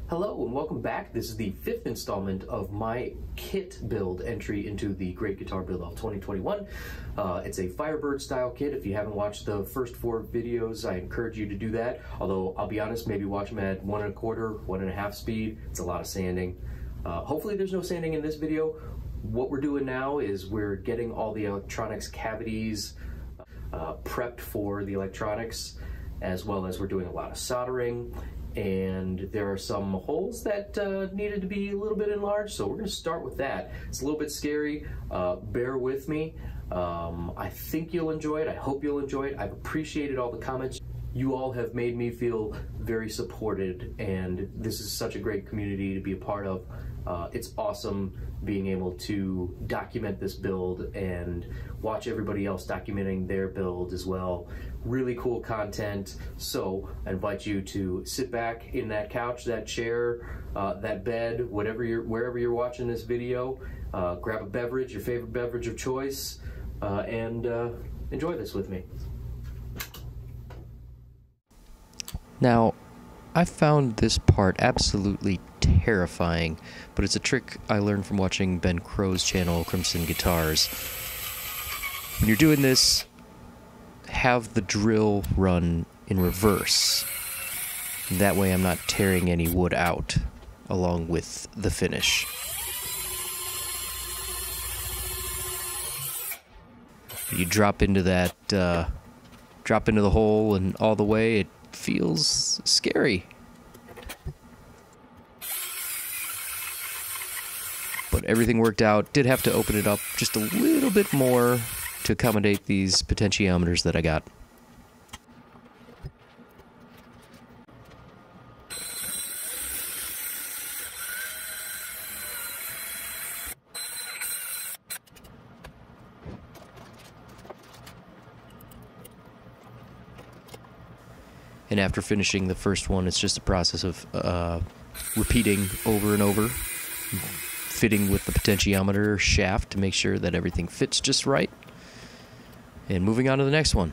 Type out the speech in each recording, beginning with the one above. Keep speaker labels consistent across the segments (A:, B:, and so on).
A: Hello and welcome back. This is the fifth installment of my kit build entry into the Great Guitar Build-Off 2021. It's a Firebird-style kit. If you haven't watched the first 4 videos, I encourage you to do that. Although, I'll be honest, maybe watch them at 1 1/4, 1 1/2 speed. It's a lot of sanding. Hopefully there's no sanding in this video. What we're doing now is we're getting all the electronics cavities prepped for the electronics, as well as we're doing a lot of soldering. And there are some holes that needed to be a little bit enlarged, so we're going to start with that. It's a little bit scary. Bear with me. I think you'll enjoy it. I hope you'll enjoy it. I've appreciated all the comments. You all have made me feel very supported, and this is such a great community to be a part of. It's awesome being able to document this build and watch everybody else documenting their build as well. Really cool content. So I invite you to sit back in that couch, that chair, that bed, wherever you're watching this video. Grab a beverage, your favorite beverage of choice, and enjoy this with me.
B: Now, I found this part absolutely terrifying, but it's a trick I learned from watching Ben Crow's channel, Crimson Guitars. When you're doing this, have the drill run in reverse. That way I'm not tearing any wood out along with the finish. You drop into that, drop into the hole and all the way, it feels scary. But everything worked out. Did have to open it up just a little bit more to accommodate these potentiometers that I got. And after finishing the first one, it's just a process of repeating over and over, fitting with the potentiometer shaft to make sure that everything fits just right, and moving on to the next one.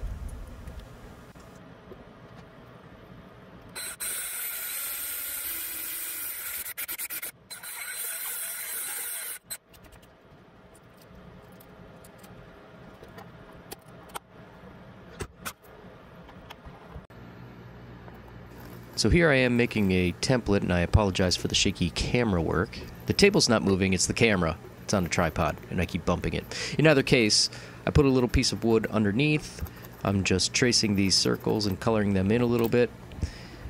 B: So here I am making a template, and I apologize for the shaky camera work. The table's not moving, it's the camera. It's on a tripod, and I keep bumping it. In either case, I put a little piece of wood underneath. I'm just tracing these circles and coloring them in a little bit.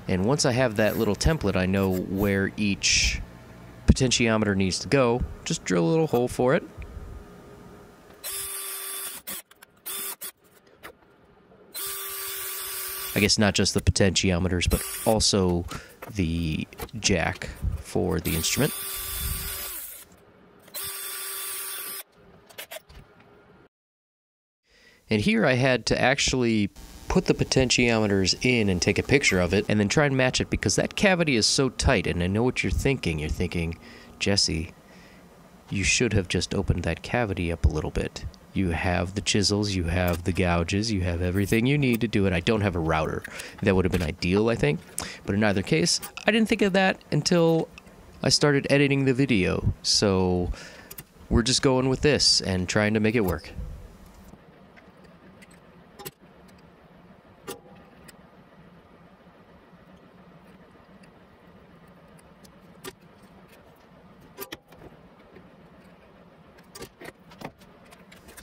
B: And once I have that little template, I know where each potentiometer needs to go. Just drill a little hole for it. I guess not just the potentiometers, but also the jack for the instrument. And here I had to actually put the potentiometers in and take a picture of it and then try and match it, because that cavity is so tight. And I know what you're thinking. You're thinking, Jesse, you should have just opened that cavity up a little bit. You have the chisels, you have the gouges, you have everything you need to do it. I don't have a router. That would have been ideal, I think. But in either case, I didn't think of that until I started editing the video. So we're just going with this and trying to make it work.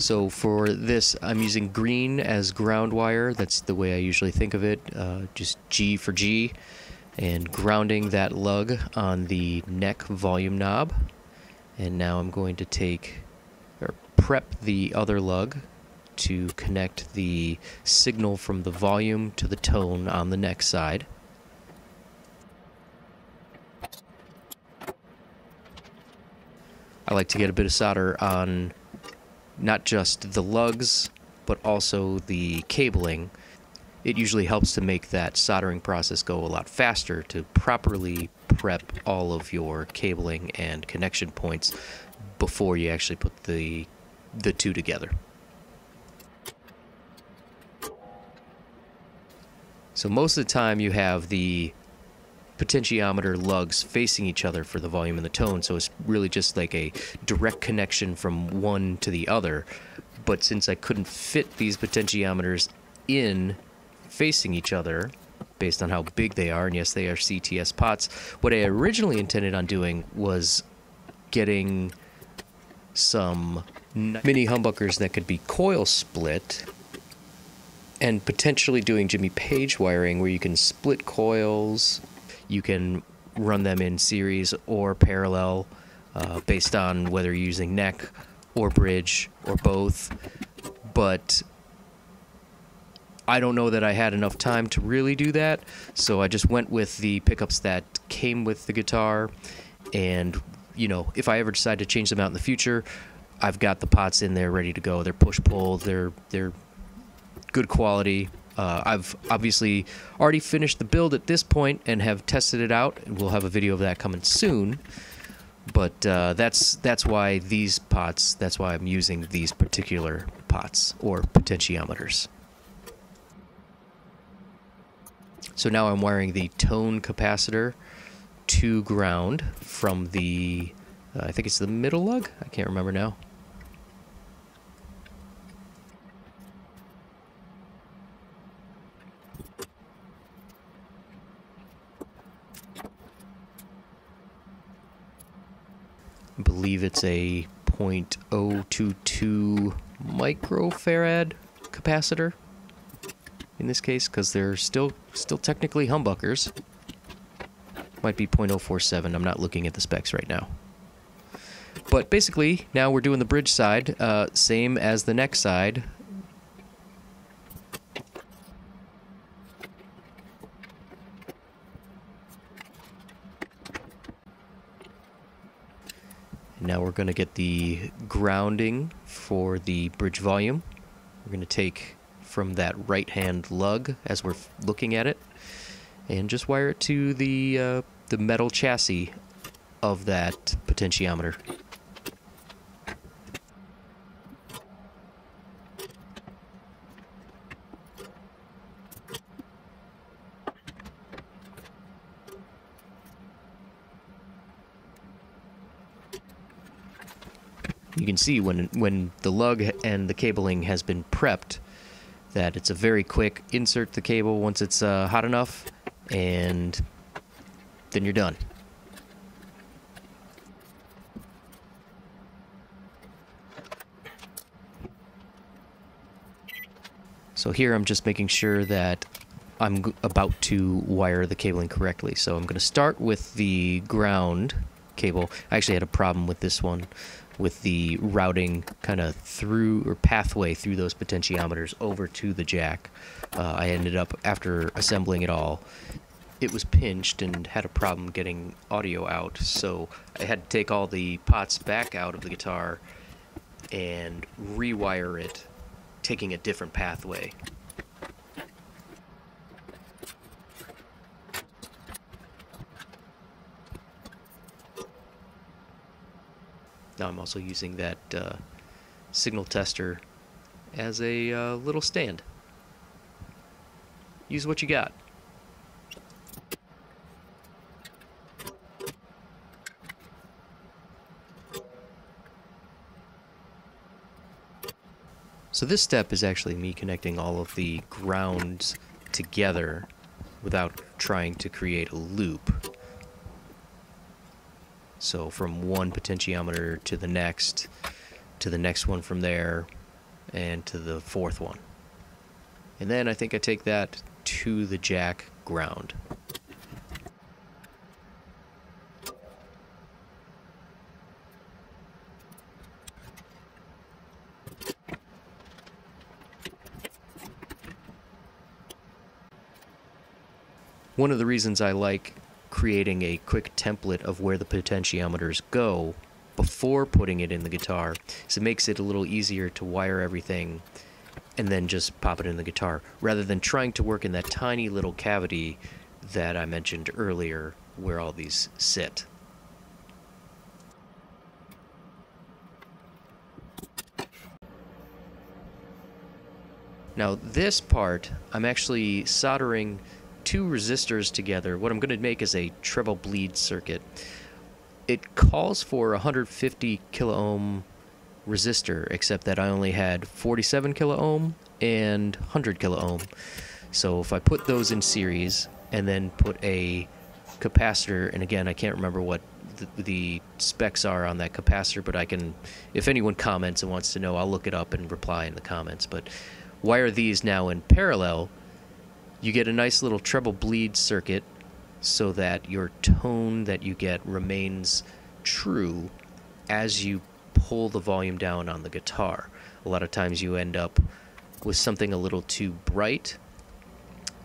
B: So for this, I'm using green as ground wire. That's the way I usually think of it, just G for G, and grounding that lug on the neck volume knob. And now I'm going to prep the other lug to connect the signal from the volume to the tone on the neck side. I like to get a bit of solder on not just the lugs, but also the cabling. It usually helps to make that soldering process go a lot faster to properly prep all of your cabling and connection points before you actually put the two together. So most of the time you have the potentiometer lugs facing each other for the volume and the tone, so it's really just like a direct connection from one to the other. But since I couldn't fit these potentiometers in facing each other based on how big they are, and yes, they are CTS pots, what I originally intended on doing was getting some mini humbuckers that could be coil split, and potentially doing Jimmy Page wiring where you can split coils, you can run them in series or parallel based on whether you're using neck or bridge or both. But I don't know that I had enough time to really do that, so I just went with the pickups that came with the guitar. And, you know, if I ever decide to change them out in the future, I've got the pots in there ready to go. They're push-pull, they're good quality. I've obviously already finished the build at this point and have tested it out, and we'll have a video of that coming soon. But that's why these pots, that's why I'm using these particular pots or potentiometers. So now I'm wiring the tone capacitor to ground from the, I think it's the middle lug? I can't remember now. I believe it's a 0.022 microfarad capacitor in this case, because they're still technically humbuckers. Might be 0.047. I'm not looking at the specs right now. But basically, now we're doing the bridge side, same as the neck side. Now we're going to get the grounding for the bridge volume. We're going to take from that right-hand lug as we're looking at it and just wire it to the metal chassis of that potentiometer. You can see when the lug and the cabling has been prepped that it's a very quick insert the cable once it's hot enough, and then you're done. So here I'm just making sure that I'm about to wire the cabling correctly. So I'm going to start with the ground cable. I actually had a problem with this one, with the routing kind of through, or pathway through those potentiometers over to the jack. I ended up, after assembling it all, it was pinched and had a problem getting audio out, so I had to take all the pots back out of the guitar and rewire it, taking a different pathway. Now I'm also using that signal tester as a little stand. Use what you got. So this step is actually me connecting all of the grounds together without trying to create a loop. So from one potentiometer to the next one from there, and to the fourth one. And then I think I take that to the jack ground. One of the reasons I like creating a quick template of where the potentiometers go before putting it in the guitar is it makes it a little easier to wire everything and then just pop it in the guitar, rather than trying to work in that tiny little cavity that I mentioned earlier where all these sit. Now this part I'm actually soldering two resistors together. What I'm going to make is a treble bleed circuit. It calls for a 150 kilo ohm resistor, except that I only had 47 kilo ohm and 100 kilo ohm. So if I put those in series and then put a capacitor, and again, I can't remember what the specs are on that capacitor, but I can, if anyone comments and wants to know, I'll look it up and reply in the comments. But wire these now in parallel, you get a nice little treble bleed circuit so that your tone that you get remains true as you pull the volume down on the guitar. A lot of times you end up with something a little too bright,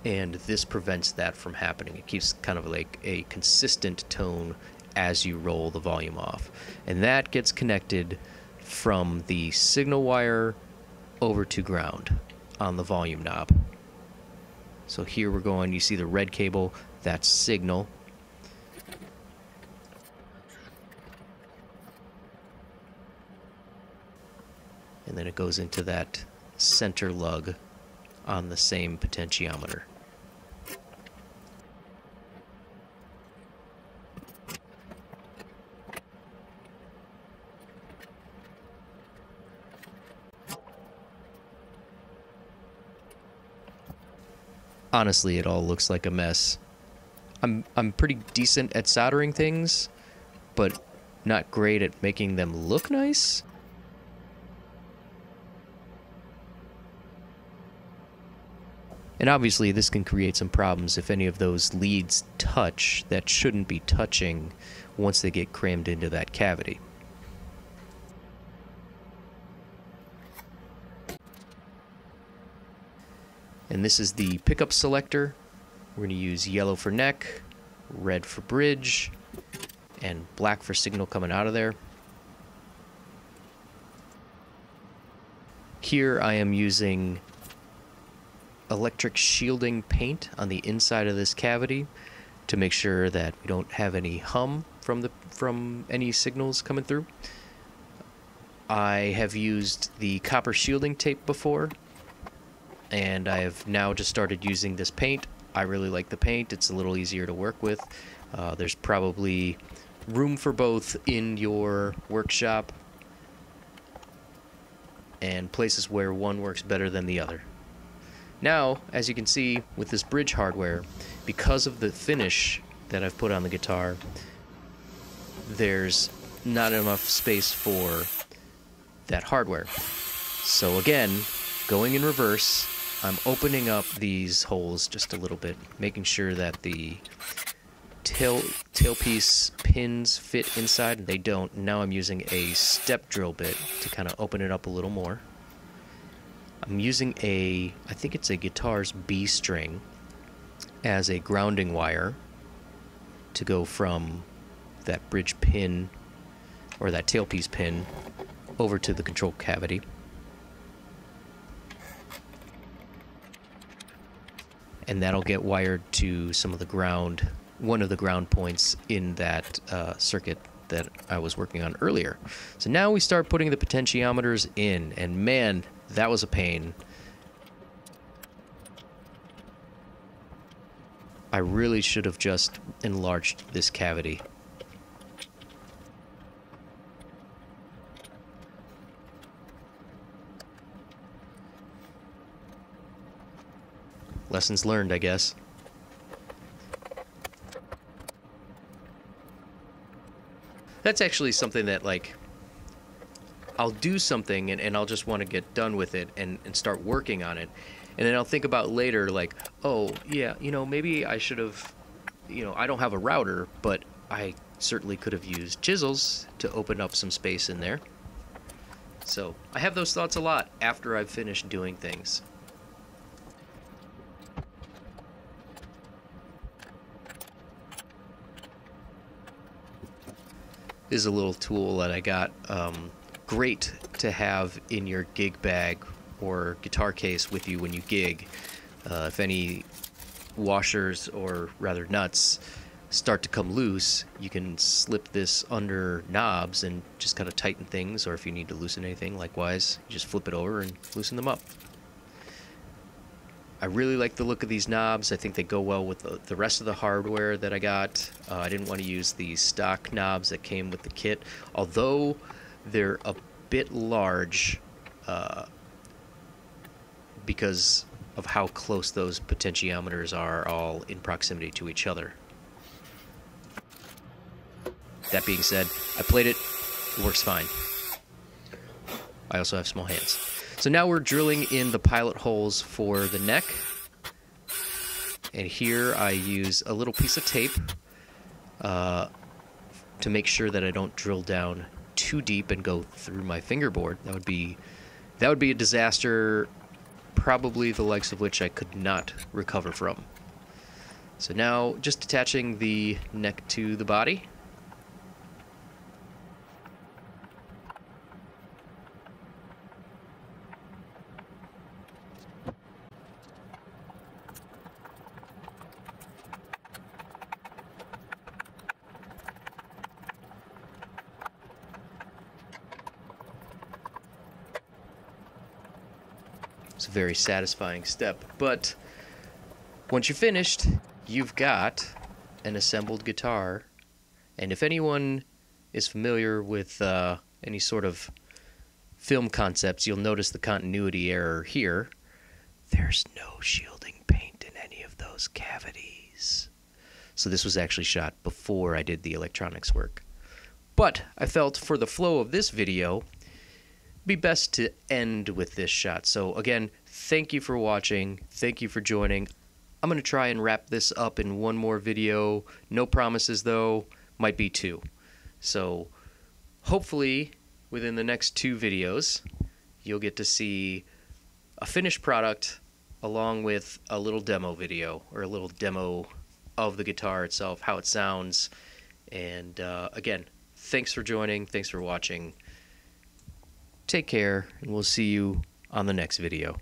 B: and this prevents that from happening. It keeps kind of like a consistent tone as you roll the volume off. And that gets connected from the signal wire over to ground on the volume knob. So here we're going, you see the red cable, that's signal. And then it goes into that center lug on the same potentiometer. Honestly, it all looks like a mess. I'm pretty decent at soldering things, but not great at making them look nice. And obviously this can create some problems if any of those leads touch that shouldn't be touching once they get crammed into that cavity. And this is the pickup selector. We're going to use yellow for neck, red for bridge, and black for signal coming out of there. Here I am using electric shielding paint on the inside of this cavity to make sure that we don't have any hum from any signals coming through. I have used the copper shielding tape before, and I have now just started using this paint. I really like the paint. It's a little easier to work with. There's probably room for both in your workshop and places where one works better than the other. Now, as you can see with this bridge hardware, because of the finish that I've put on the guitar, there's not enough space for that hardware. So again, going in reverse, I'm opening up these holes just a little bit, making sure that the tailpiece pins fit inside, and they don't. Now I'm using a step drill bit to kind of open it up a little more. I'm using I think it's a guitar's B string as a grounding wire to go from that bridge pin or that tailpiece pin over to the control cavity. And that'll get wired to some of the ground, one of the ground points in that circuit that I was working on earlier. So now we start putting the potentiometers in, and man, that was a pain. I really should have just enlarged this cavity. Lessons learned, I guess. That's actually something that, like, I'll do something and I'll just want to get done with it and start working on it. And then I'll think about later, like, oh, yeah, you know, maybe I should have, you know, I don't have a router, but I certainly could have used chisels to open up some space in there. So I have those thoughts a lot after I've finished doing things. This is a little tool that I got. Great to have in your gig bag or guitar case with you when you gig. If any washers, or rather nuts, start to come loose, you can slip this under knobs and just kind of tighten things, or if you need to loosen anything, likewise, you just flip it over and loosen them up. I really like the look of these knobs. I think they go well with the rest of the hardware that I got. I didn't want to use the stock knobs that came with the kit, although they're a bit large because of how close those potentiometers are all in proximity to each other. That being said, I played it. It works fine. I also have small hands. So now we're drilling in the pilot holes for the neck. And here I use a little piece of tape to make sure that I don't drill down too deep and go through my fingerboard. That would be a disaster, probably the likes of which I could not recover from. So now just attaching the neck to the body. It's a very satisfying step, but once you're finished, you've got an assembled guitar. And if anyone is familiar with any sort of film concepts, you'll notice the continuity error here. There's no shielding paint in any of those cavities. So this was actually shot before I did the electronics work. But I felt for the flow of this video, be best to end with this shot. So again, thank you for watching. Thank you for joining. I'm going to try and wrap this up in one more video. No promises though, might be two. So hopefully within the next 2 videos, you'll get to see a finished product along with a little demo video, or a little demo of the guitar itself, how it sounds. And again, thanks for joining. Thanks for watching. Take care, and we'll see you on the next video.